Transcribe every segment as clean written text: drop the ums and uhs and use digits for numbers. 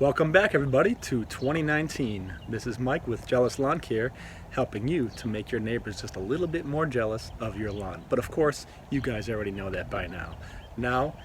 Welcome back everybody to 2019. This is Mike with Jealous Lawn Care, helping you to make your neighbors just a little bit more jealous of your lawn. But of course, you guys already know that by now. Now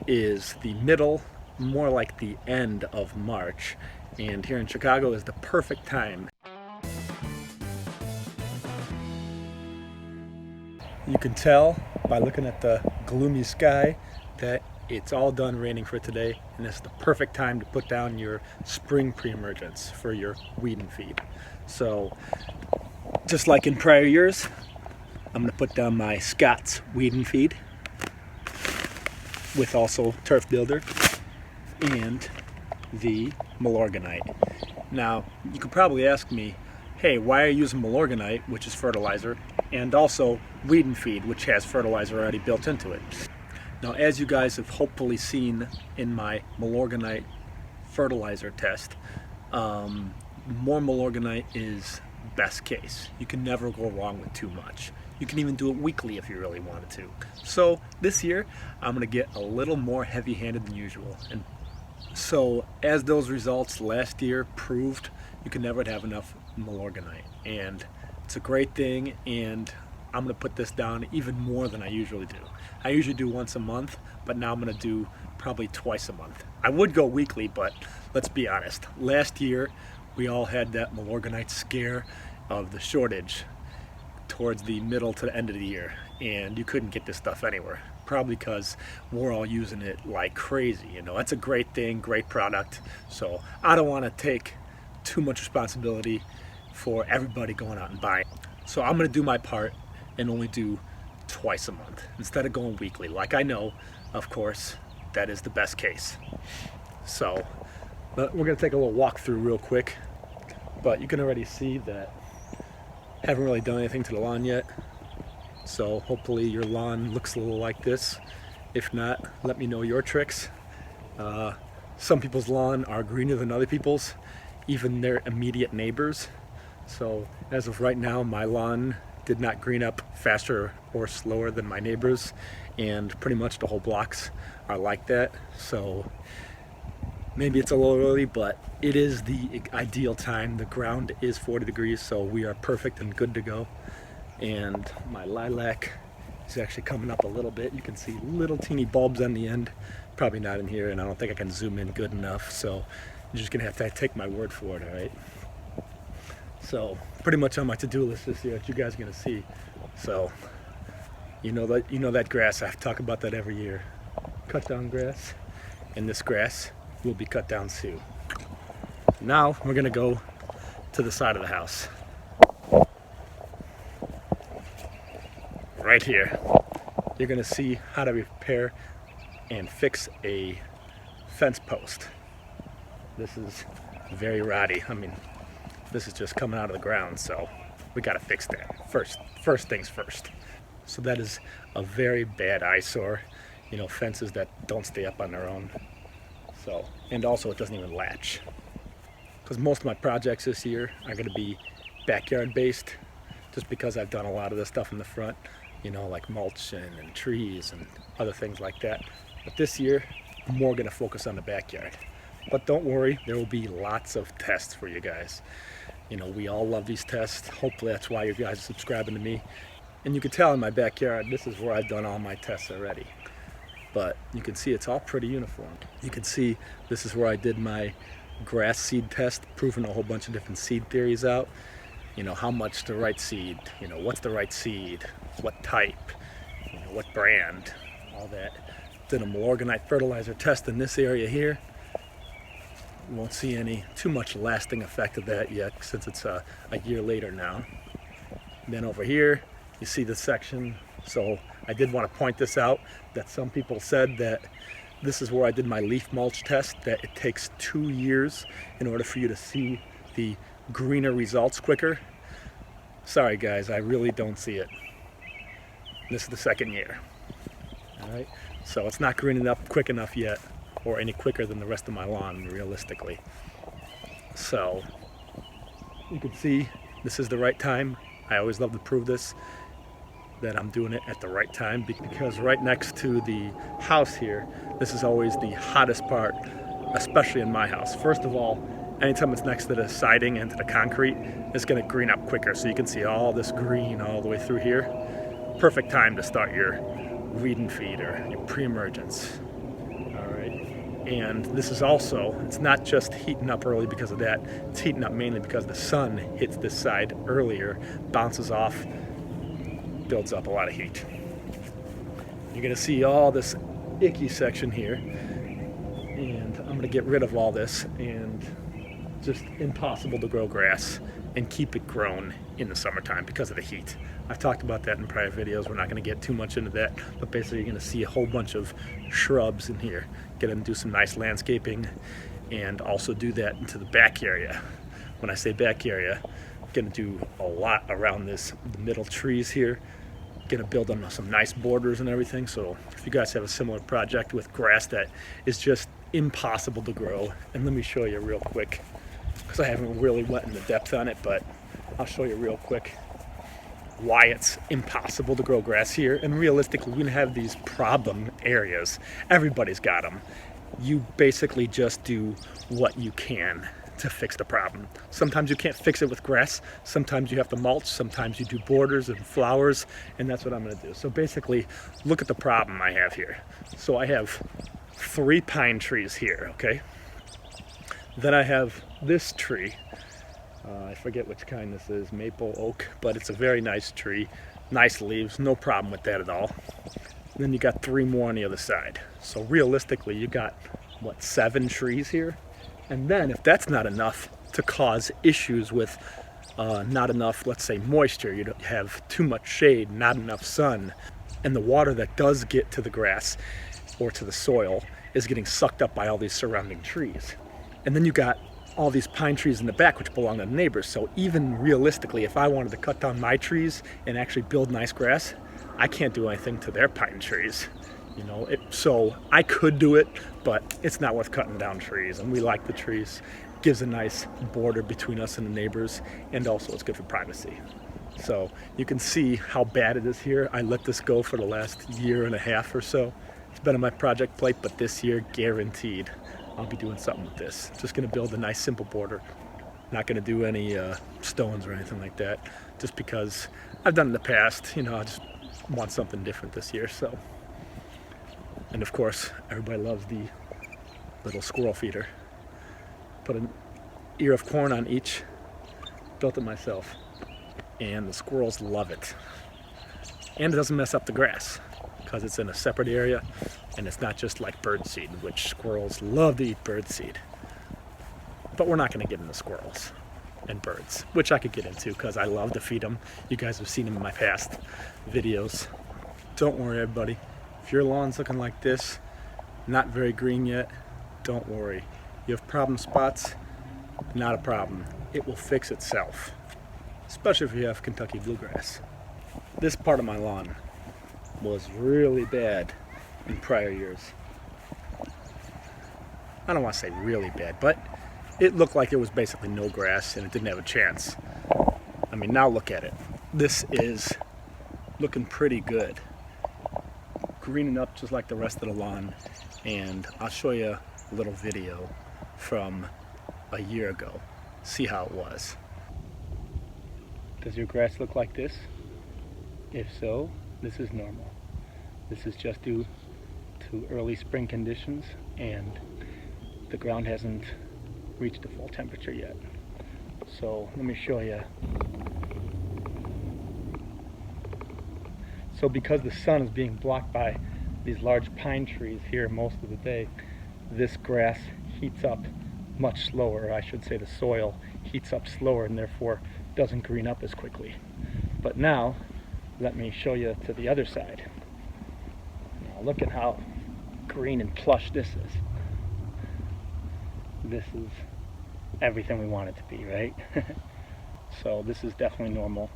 is the middle, more like the end of March, and here in Chicago is the perfect time. You can tell by looking at the gloomy sky that it's all done raining for today, and it's the perfect time to put down your spring pre-emergence for your weed and feed. So just like in prior years, I'm going to put down my Scott's weed and feed with also Turf Builder and the Milorganite. Now you could probably ask me, hey, why are you using Milorganite, which is fertilizer, and also weed and feed, which has fertilizer already built into it? Now, as you guys have hopefully seen in my Milorganite Fertilizer Test, more Milorganite is best case. You can never go wrong with too much. You can even do it weekly if you really wanted to. So this year, I'm going to get a little more heavy-handed than usual. And so as those results last year proved, you can never have enough Milorganite. And it's a great thing, and I'm going to put this down even more than I usually do. I usually do once a month, but now I'm going to do probably twice a month. I would go weekly, but let's be honest. Last year, we all had that Milorganite scare of the shortage towards the middle to the end of the year, and you couldn't get this stuff anywhere. Probably because we're all using it like crazy. You know, it's a great thing, great product. So I don't want to take too much responsibility for everybody going out and buying. So I'm going to do my part and only do twice a month instead of going weekly. Like I know, of course, that is the best case. So we're going to take a little walk through real quick, but you can already see that I haven't really done anything to the lawn yet. So hopefully your lawn looks a little like this. If not, let me know your tricks. Some people's lawn are greener than other people's, even their immediate neighbors. So as of right now, my lawn did not green up faster or slower than my neighbors, and pretty much the whole blocks are like that. So maybe it's a little early, but it is the ideal time. The ground is 40 degrees, so we are perfect and good to go. And my lilac is actually coming up a little bit. You can see little teeny bulbs on the end. Probably not in here, and I don't think I can zoom in good enough, so you're just gonna have to take my word for it, all right? So pretty much on my to-do list this year that you guys are gonna see. So you know that grass, I talk about that every year. Cut down grass, and this grass will be cut down soon. Now we're gonna go to the side of the house. Right here, you're gonna see how to repair and fix a fence post. This is very rotty. I mean, this is just coming out of the ground, so we gotta fix that. First things first. So that is a very bad eyesore, you know, fences that don't stay up on their own. So, and also it doesn't even latch. Because most of my projects this year are gonna be backyard based, just because I've done a lot of this stuff in the front, you know, like mulching and trees and other things like that. But this year, I'm more gonna focus on the backyard. But don't worry, there will be lots of tests for you guys. You know, we all love these tests. Hopefully that's why you guys are subscribing to me. And you can tell in my backyard, this is where I've done all my tests already. But you can see it's all pretty uniform. You can see this is where I did my grass seed test, proving a whole bunch of different seed theories out. You know, how much the right seed, you know, what's the right seed, what type, you know, what brand, all that. Did a Milorganite fertilizer test in this area here. You won't see any too much lasting effect of that yet, since it's a year later now. And then over here, you see the section. So I did want to point this out, that some people said that this is where I did my leaf mulch test, that it takes 2 years in order for you to see the greener results quicker. Sorry guys, I really don't see it. This is the second year. All right, so it's not greening up quick enough yet, or any quicker than the rest of my lawn, realistically. So you can see this is the right time. I always love to prove this, that I'm doing it at the right time, because right next to the house here, this is always the hottest part especially in my house. First of all, anytime it's next to the siding and to the concrete, it's going to green up quicker. So you can see all this green all the way through here. Perfect time to start your weed and feed or your pre-emergence. All right. And this is also, it's not just heating up early because of that. It's heating up mainly because the sun hits this side earlier, bounces off, builds up a lot of heat. You're going to see all this icky section here. And I'm going to get rid of all this, and just impossible to grow grass and keep it grown in the summertime because of the heat. I've talked about that in prior videos. We're not going to get too much into that, but basically you're going to see a whole bunch of shrubs in here. Get them to do some nice landscaping and also do that into the back area. When I say back area, I'm going to do a lot around the middle trees here. Going to build them some nice borders and everything. So if you guys have a similar project with grass that is just impossible to grow, and let me show you real quick, because I haven't really went into depth on it, but I'll show you real quick why it's impossible to grow grass here. And realistically, we have these problem areas. Everybody's got them. You basically just do what you can to fix the problem. Sometimes you can't fix it with grass. Sometimes you have to mulch. Sometimes you do borders and flowers, and that's what I'm going to do. So basically, look at the problem I have here. So I have 3 pine trees here, okay? Then I have this tree. I forget which kind this is, maple oak, but it's a very nice tree. Nice leaves, no problem with that at all. And then you got 3 more on the other side. So realistically, you got, what, 7 trees here? And then if that's not enough to cause issues with not enough, let's say, moisture, you don't have too much shade, not enough sun, and the water that does get to the grass or to the soil is getting sucked up by all these surrounding trees. And then you got all these pine trees in the back which belong to the neighbors. So even realistically, if I wanted to cut down my trees and actually build nice grass, I can't do anything to their pine trees. You know, so I could do it, but it's not worth cutting down trees. And we like the trees. It gives a nice border between us and the neighbors, and also it's good for privacy. So you can see how bad it is here. I let this go for the last year and a half or so. It's been on my project plate, but this year, guaranteed, I'll be doing something with this. Just gonna build a nice simple border. Not gonna do any stones or anything like that, just because I've done it in the past. You know, I just want something different this year, so. And of course, everybody loves the little squirrel feeder. Put an ear of corn on each, built it myself, and the squirrels love it. And it doesn't mess up the grass, because it's in a separate area, and it's not just like birdseed, which squirrels love to eat birdseed. But we're not going to get into squirrels and birds, which I could get into because I love to feed them. You guys have seen them in my past videos. Don't worry, everybody. If your lawn's looking like this, not very green yet, don't worry. You have problem spots, not a problem. It will fix itself, especially if you have Kentucky bluegrass. This part of my lawn was really bad in prior years. I don't want to say really bad, but it looked like it was basically no grass and it didn't have a chance. I mean, now look at it. This is looking pretty good. Greening up just like the rest of the lawn, and I'll show you a little video from a year ago. See how it was. Does your grass look like this? If so, this is normal. This is just due to early spring conditions, and the ground hasn't reached a full temperature yet. So let me show you. So because the sun is being blocked by these large pine trees here most of the day, this grass heats up much slower. I should say the soil heats up slower and therefore doesn't green up as quickly. But now, let me show you to the other side. Now look at how green and plush this is. This is everything we want it to be, right? So this is definitely normal.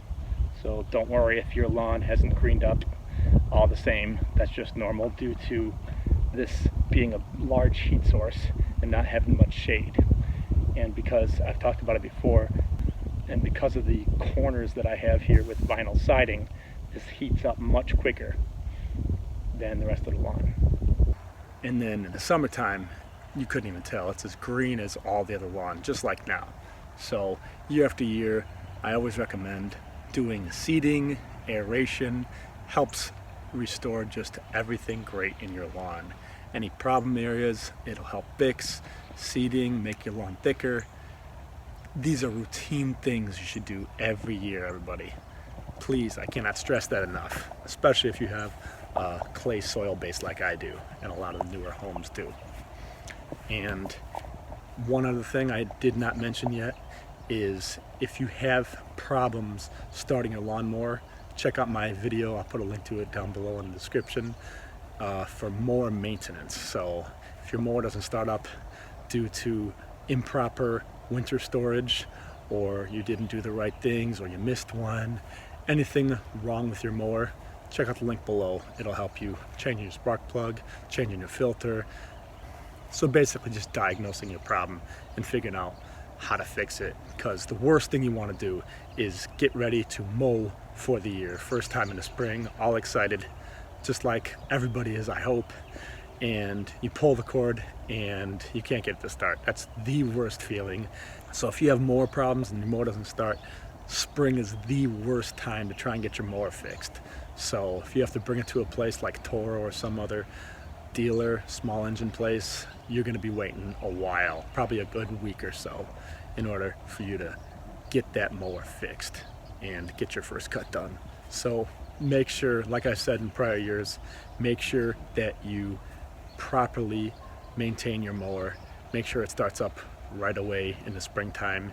So don't worry if your lawn hasn't greened up all the same. That's just normal due to this being a large heat source and not having much shade. And because I've talked about it before, and because of the corners that I have here with vinyl siding, this heats up much quicker than the rest of the lawn. And then in the summertime, you couldn't even tell. It's as green as all the other lawn, just like now. So year after year, I always recommend doing seeding, aeration, helps restore just everything great in your lawn. Any problem areas, it'll help fix. Seeding, make your lawn thicker. These are routine things you should do every year, everybody. Please, I cannot stress that enough, especially if you have a clay soil base like I do, and a lot of the newer homes do. And one other thing I did not mention yet is if you have problems starting your lawnmower, check out my video. I'll put a link to it down below in the description for more maintenance. So if your mower doesn't start up due to improper winter storage, or you didn't do the right things, or you missed one, anything wrong with your mower, check out the link below. It'll help you change your spark plug, changing your filter. So basically just diagnosing your problem and figuring out how to fix it, because the worst thing you want to do is get ready to mow for the year. First time in the spring, all excited, just like everybody is, I hope, and you pull the cord and you can't get it to start. That's the worst feeling. So if you have mower problems and your mower doesn't start, spring is the worst time to try and get your mower fixed. So if you have to bring it to a place like Toro or some other dealer, small engine place, you're going to be waiting a while, probably a good week or so, in order for you to get that mower fixed and get your first cut done. So make sure, like I said in prior years, make sure that you properly maintain your mower. Make sure it starts up right away in the springtime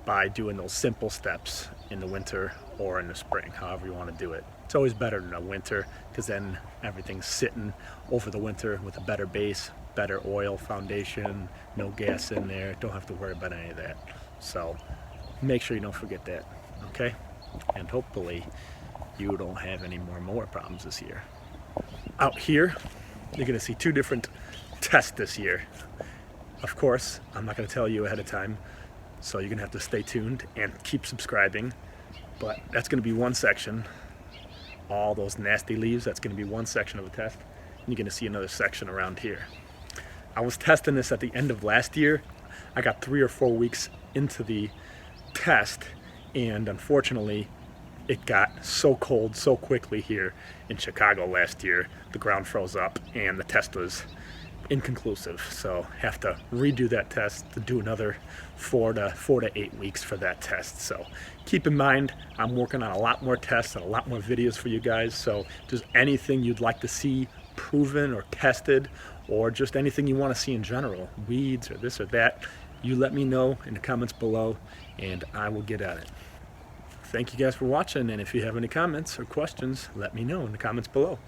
by doing those simple steps in the winter or in the spring, however you want to do it. It's always better in the winter, because then everything's sitting over the winter with a better base, better oil foundation, no gas in there, don't have to worry about any of that. So make sure you don't forget that, okay? And hopefully you don't have any more mower problems this year. Out here, you're gonna see two different tests this year. Of course, I'm not gonna tell you ahead of time, so you're gonna have to stay tuned and keep subscribing. But that's gonna be one section. All those nasty leaves, that's gonna be one section of the test. And you're gonna see another section around here. I was testing this at the end of last year. I got 3 or 4 weeks into the test, and unfortunately, it got so cold so quickly here in Chicago last year. The ground froze up and the test was inconclusive. So have to redo that test to do another 4 to 8 weeks for that test. So keep in mind, I'm working on a lot more tests and a lot more videos for you guys. So if there's anything you'd like to see proven or tested, or just anything you want to see in general, weeds or this or that, you let me know in the comments below and I will get at it. Thank you guys for watching, and if you have any comments or questions, let me know in the comments below.